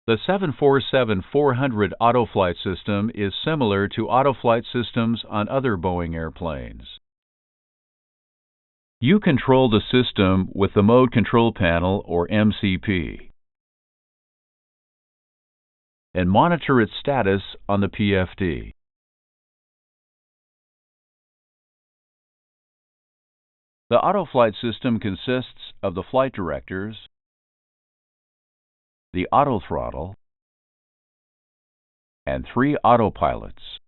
The 747-400 Autoflight system is similar to Autoflight systems on other Boeing airplanes. You control the system with the Mode Control Panel, or MCP, and monitor its status on the PFD. The Autoflight system consists of the flight directors, the autothrottle, and 3 autopilots.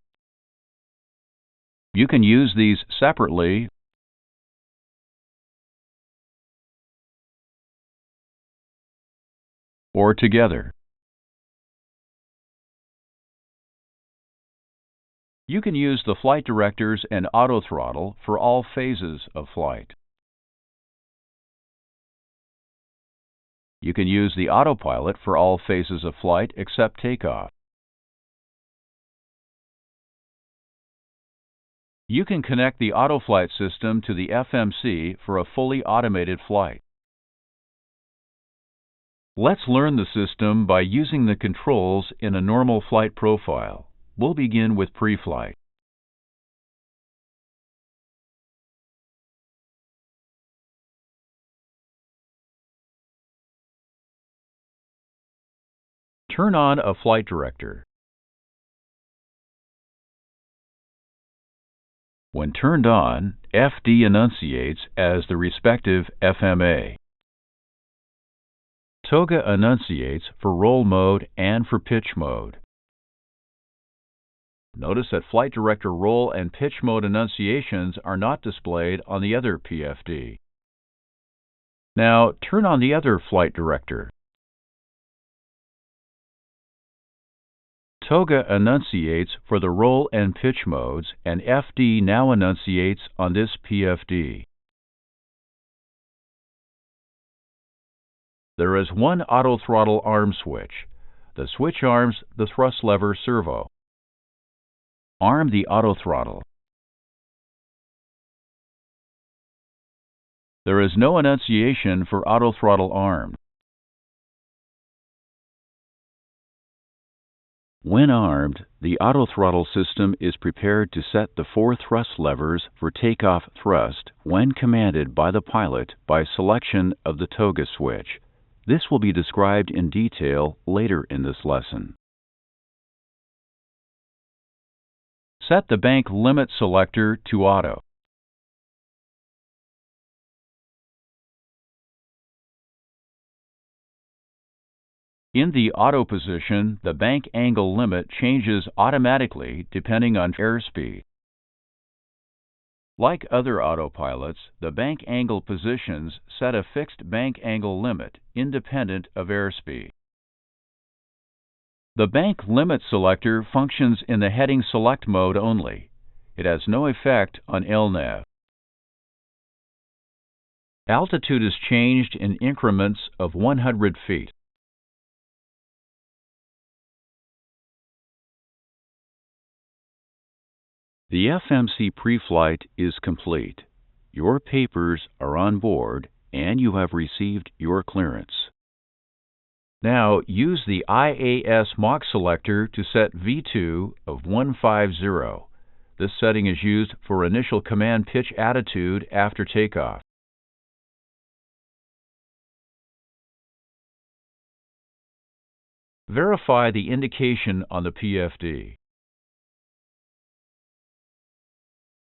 You can use these separately or together. You can use the flight directors and autothrottle for all phases of flight. You can use the autopilot for all phases of flight except takeoff. You can connect the Autoflight system to the FMC for a fully automated flight. Let's learn the system by using the controls in a normal flight profile. We'll begin with Preflight. Turn on a flight director. When turned on, FD enunciates as the respective FMA. TOGA enunciates for roll mode and for pitch mode. Notice that flight director roll and pitch mode enunciations are not displayed on the other PFD. Now turn on the other flight director. TOGA enunciates for the roll and pitch modes, and FD now enunciates on this PFD. There is one autothrottle arm switch. The switch arms the thrust lever servo. Arm the autothrottle. There is no enunciation for autothrottle arm. When armed, the autothrottle system is prepared to set the 4 thrust levers for takeoff thrust when commanded by the pilot by selection of the TOGA switch. This will be described in detail later in this lesson. Set the bank limit selector to auto. In the auto position, the bank angle limit changes automatically depending on airspeed. Like other autopilots, the bank angle positions set a fixed bank angle limit independent of airspeed. The bank limit selector functions in the heading select mode only. It has no effect on LNAV. Altitude is changed in increments of 100 feet. The FMC Preflight is complete. Your papers are on board and you have received your clearance. Now use the IAS Mach selector to set V2 of 150. This setting is used for initial command pitch attitude after takeoff. Verify the indication on the PFD.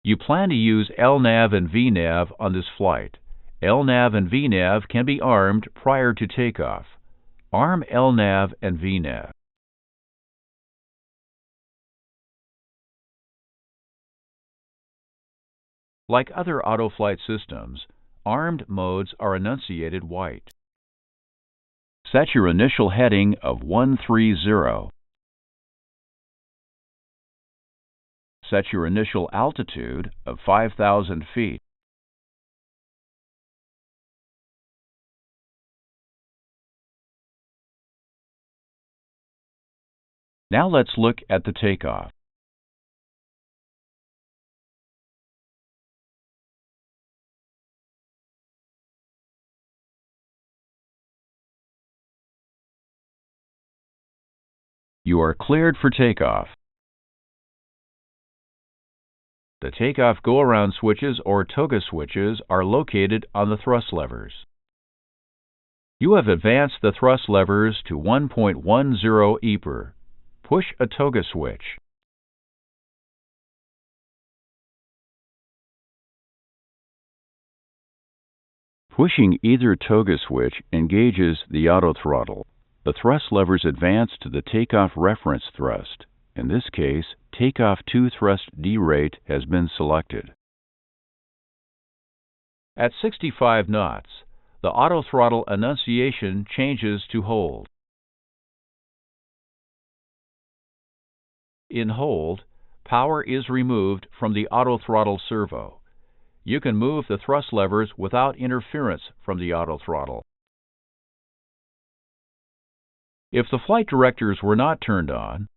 You plan to use LNAV and VNAV on this flight. LNAV and VNAV can be armed prior to takeoff. Arm LNAV and VNAV. Like other Autoflight systems, armed modes are enunciated white. Set your initial heading of 130. Set your initial altitude of 5,000 feet. Now let's look at the takeoff. You are cleared for takeoff. The takeoff go-around switches or toga switches are located on the thrust levers. You have advanced the thrust levers to 1.10 EPR. Push a toga switch. Pushing either toga switch engages the autothrottle. The thrust levers advance to the takeoff reference thrust. In this case, takeoff 2 thrust D rate has been selected. At 65 knots, the autothrottle annunciation changes to hold. In hold, power is removed from the autothrottle servo. You can move the thrust levers without interference from the autothrottle. If the flight directors were not turned on,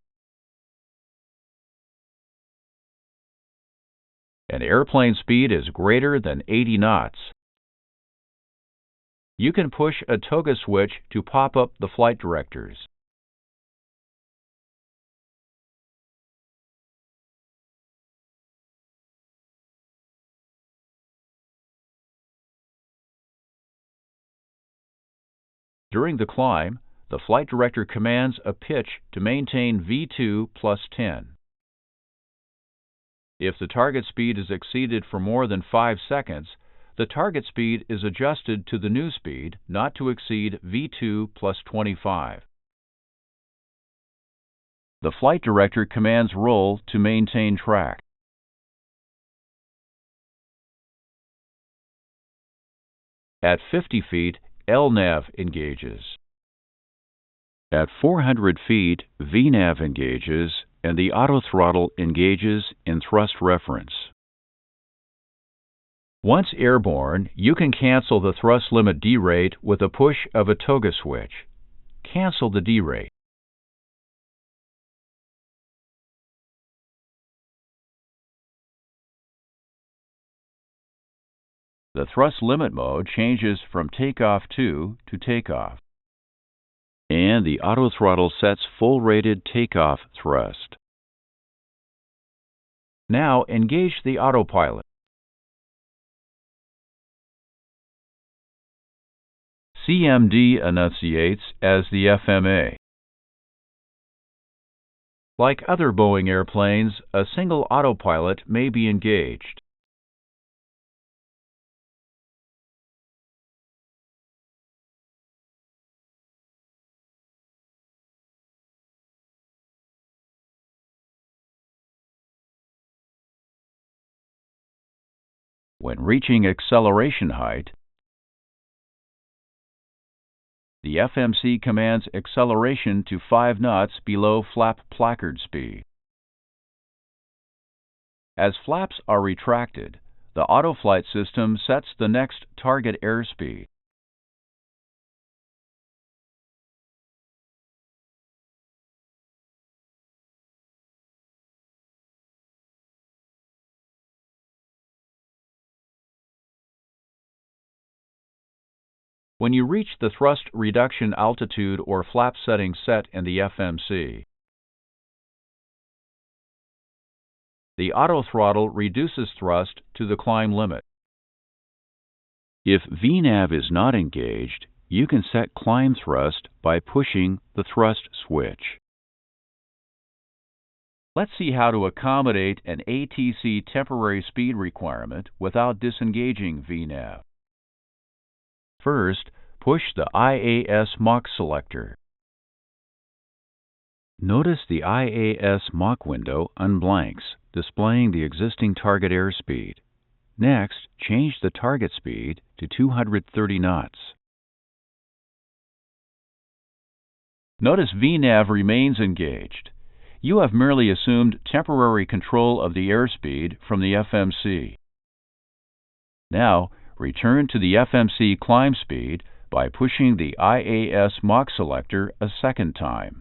and airplane speed is greater than 80 knots, you can push a toga switch to pop up the flight directors. During the climb, the flight director commands a pitch to maintain V2 plus 10. If the target speed is exceeded for more than 5 seconds, the target speed is adjusted to the new speed not to exceed V2 plus 25. The flight director commands roll to maintain track. At 50 feet, LNAV engages. At 400 feet, VNAV engages and the autothrottle engages in thrust reference. Once airborne, you can cancel the thrust limit D rate with a push of a toga switch. Cancel the D rate. The thrust limit mode changes from takeoff 2 to takeoff. And the autothrottle sets full-rated takeoff thrust. Now engage the autopilot. CMD enunciates as the FMA. Like other Boeing airplanes, a single autopilot may be engaged. When reaching acceleration height, the FMC commands acceleration to 5 knots below flap placard speed. As flaps are retracted, the Autoflight system sets the next target airspeed. When you reach the thrust reduction altitude or flap setting set in the FMC, the autothrottle reduces thrust to the climb limit. If VNAV is not engaged, you can set climb thrust by pushing the thrust switch. Let's see how to accommodate an ATC temporary speed requirement without disengaging VNAV. First, push the IAS Mach selector. Notice the IAS Mach window unblanks, displaying the existing target airspeed. Next, change the target speed to 230 knots. Notice VNAV remains engaged. You have merely assumed temporary control of the airspeed from the FMC. Now, return to the FMC climb speed by pushing the IAS Mach selector a second time.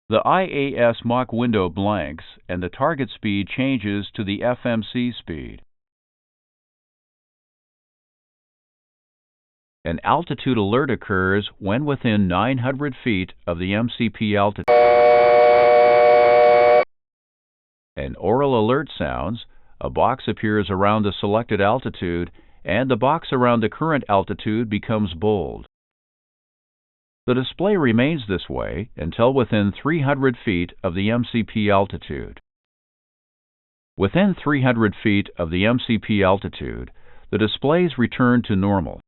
The IAS Mach window blanks and the target speed changes to the FMC speed. An altitude alert occurs when within 900 feet of the MCP altitude. An oral alert sounds, a box appears around the selected altitude, and the box around the current altitude becomes bold. The display remains this way until within 300 feet of the MCP altitude. Within 300 feet of the MCP altitude, the displays return to normal.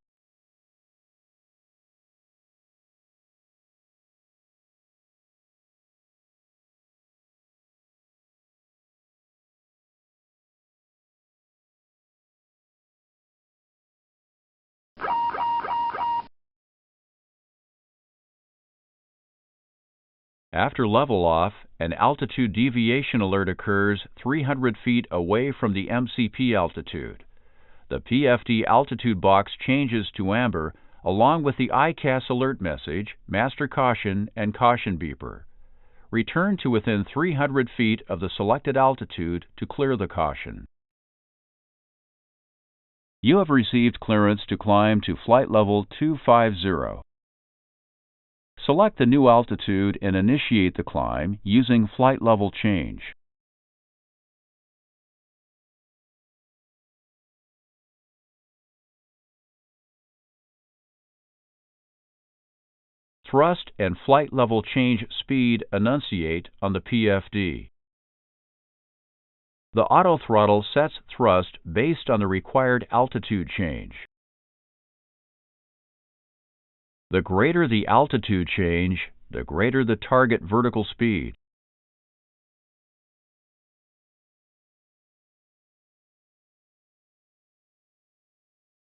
After level off, an altitude deviation alert occurs 300 feet away from the MCP altitude. The PFD altitude box changes to amber along with the ICAS alert message, master caution, and caution beeper. Return to within 300 feet of the selected altitude to clear the caution. You have received clearance to climb to flight level 250. Select the new altitude and initiate the climb using flight level change. Thrust and flight level change speed enunciate on the PFD. The auto throttle sets thrust based on the required altitude change. The greater the altitude change, the greater the target vertical speed.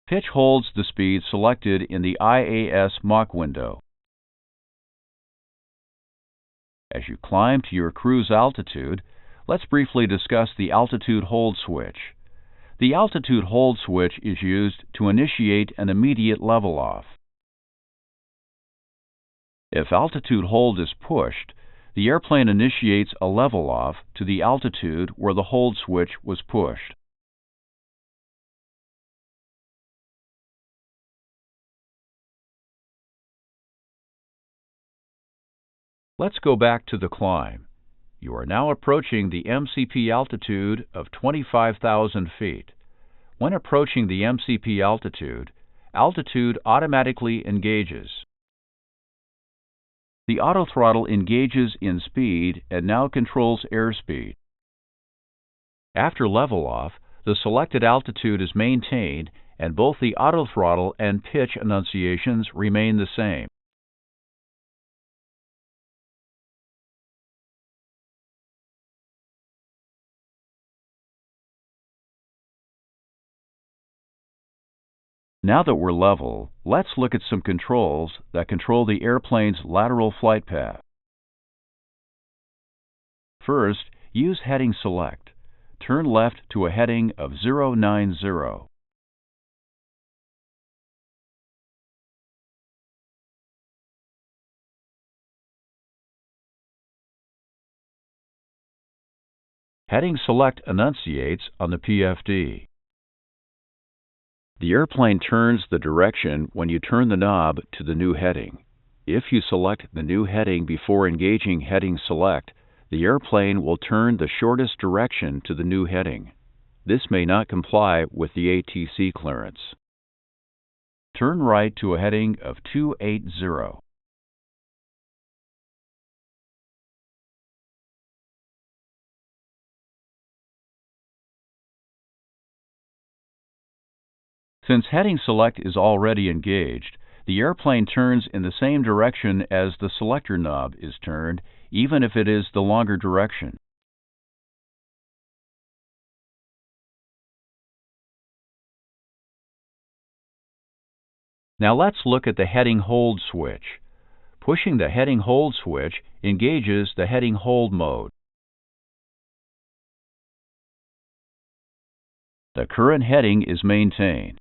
Pitch holds the speed selected in the IAS Mach window. As you climb to your cruise altitude, let's briefly discuss the altitude hold switch. The altitude hold switch is used to initiate an immediate level off. If altitude hold is pushed, the airplane initiates a level off to the altitude where the hold switch was pushed. Let's go back to the climb. You are now approaching the MCP altitude of 25,000 feet. When approaching the MCP altitude, altitude automatically engages. The autothrottle engages in speed and now controls airspeed. After level off, the selected altitude is maintained and both the autothrottle and pitch enunciations remain the same. Now that we're level, let's look at some controls that control the airplane's lateral flight path. First, use heading select. Turn left to a heading of 090. Heading select enunciates on the PFD. The airplane turns the direction when you turn the knob to the new heading. If you select the new heading before engaging heading select, the airplane will turn the shortest direction to the new heading. This may not comply with the ATC clearance. Turn right to a heading of 280. Since heading select is already engaged, the airplane turns in the same direction as the selector knob is turned, even if it is the longer direction. Now let's look at the heading hold switch. Pushing the heading hold switch engages the heading hold mode. The current heading is maintained.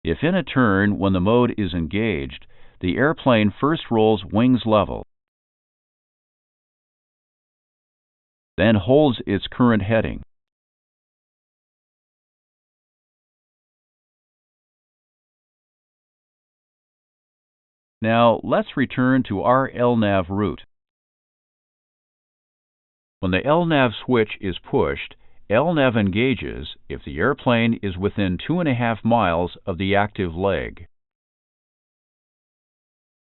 If in a turn when the mode is engaged, the airplane first rolls wings level. then holds its current heading. Now, let's return to our LNAV route. When the LNAV switch is pushed, LNAV engages if the airplane is within 2.5 miles of the active leg.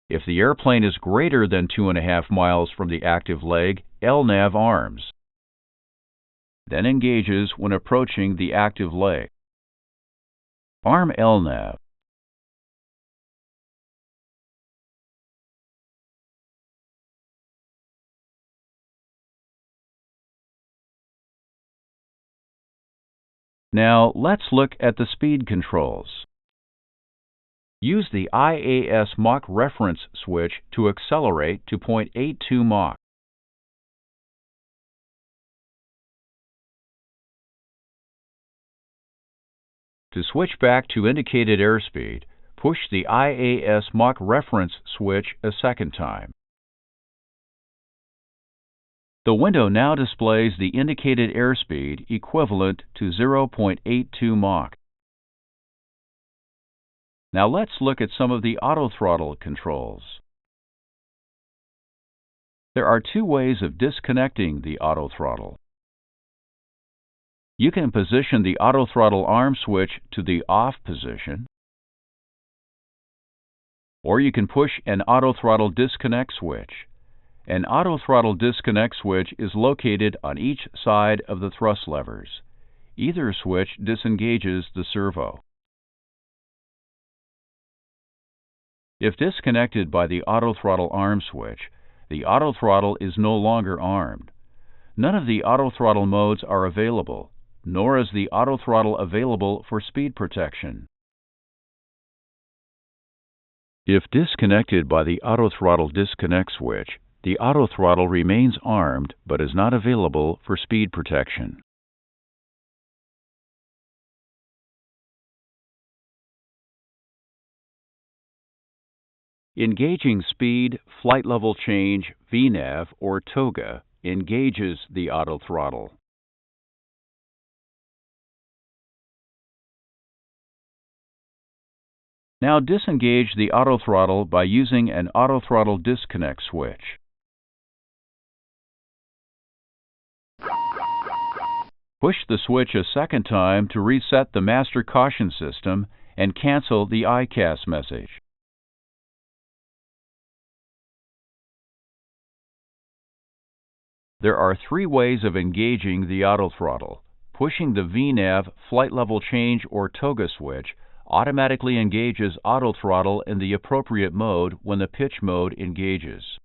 If the airplane is greater than 2.5 miles from the active leg, LNAV arms, then engages when approaching the active leg. Arm LNAV. Now, let's look at the speed controls. Use the IAS Mach reference switch to accelerate to 0.82 Mach. To switch back to indicated airspeed, push the IAS Mach reference switch a second time. The window now displays the indicated airspeed equivalent to 0.82 Mach. Now let's look at some of the autothrottle controls. There are two ways of disconnecting the autothrottle. You can position the autothrottle arm switch to the off position, or you can push an autothrottle disconnect switch. An autothrottle disconnect switch is located on each side of the thrust levers. Either switch disengages the servo. If disconnected by the autothrottle arm switch, the autothrottle is no longer armed. None of the autothrottle modes are available, nor is the autothrottle available for speed protection. If disconnected by the autothrottle disconnect switch, the autothrottle remains armed but is not available for speed protection. Engaging speed, flight level change, VNAV, or TOGA engages the autothrottle. Now disengage the autothrottle by using an autothrottle disconnect switch. Push the switch a second time to reset the master caution system and cancel the ICAS message. There are three ways of engaging the autothrottle. Pushing the VNAV flight level change or TOGA switch automatically engages autothrottle in the appropriate mode when the pitch mode engages.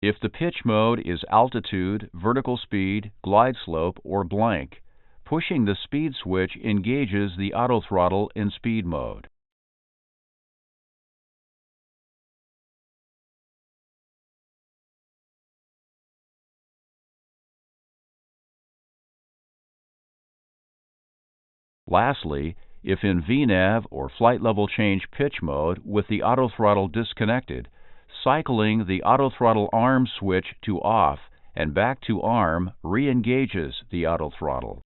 If the pitch mode is altitude, vertical speed, glide slope, or blank, pushing the speed switch engages the autothrottle in speed mode. Lastly, if in VNAV or flight level change pitch mode with the autothrottle disconnected, cycling the autothrottle arm switch to off and back to arm re-engages the autothrottle.